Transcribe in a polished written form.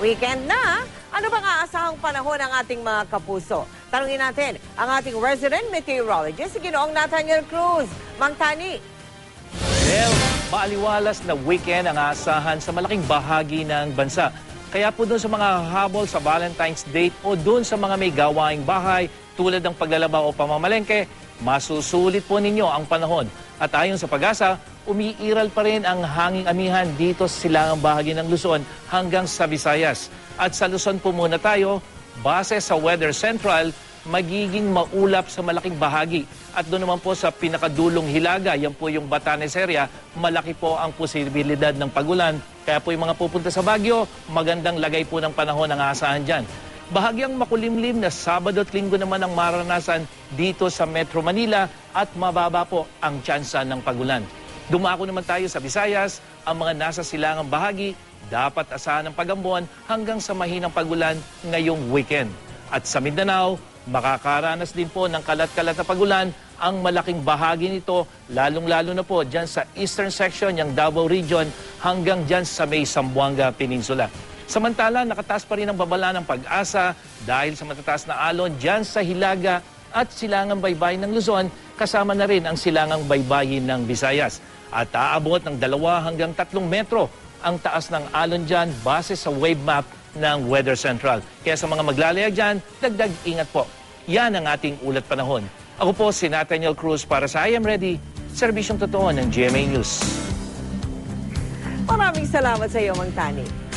Weekend na, ano bang aasahang panahon ng ating mga kapuso? Tanungin natin ang ating resident meteorologist, si Ginoong Nathaniel Cruz. Mang Tani. Well, maaliwalas na weekend ang aasahan sa malaking bahagi ng bansa. Kaya po doon sa mga habol sa Valentine's Day o doon sa mga may gawaing bahay tulad ng paglalaba o pamamalengke, masusulit po ninyo ang panahon. At ayon sa Pag-asa, umiiral pa rin ang hanging amihan dito sa silangang bahagi ng Luzon hanggang sa Visayas. At sa Luzon po muna tayo, base sa Weather Central, magiging maulap sa malaking bahagi. At doon naman po sa pinakadulong Hilaga, yan po yung Batanes area, malaki po ang posibilidad ng pagulan. Kaya po yung mga pupunta sa Baguio, magandang lagay po ng panahon ang aasahan dyan. Bahagyang makulimlim na Sabado at Linggo naman ang maranasan dito sa Metro Manila at mababa po ang tsansa ng pagulan. Dumako naman tayo sa Visayas, ang mga nasa silangang bahagi, dapat asahan ng pagambuan hanggang sa mahinang pagulan ngayong weekend. At sa Mindanao, makakaranas din po ng kalat-kalat na pagulan ang malaking bahagi nito, lalong-lalo na po dyan sa eastern section, yung Davao Region, hanggang dyan sa may Zamboanga Peninsula. Samantala, nakataas pa rin ang babala ng Pag-asa dahil sa matataas na alon dyan sa Hilaga at silangang baybayin ng Luzon, kasama na rin ang silangang baybayin ng Visayas. At aabot ng 2 hanggang 3 metro ang taas ng alon dyan base sa wave map ng Weather Central. Kaya sa mga maglalayag dyan, dagdag ingat po. Yan ang ating ulat panahon. Ako po si Nathaniel Cruz para sa I Am Ready, serbisyong totoo ng GMA News. Maraming salamat sa iyo, Mang Tani.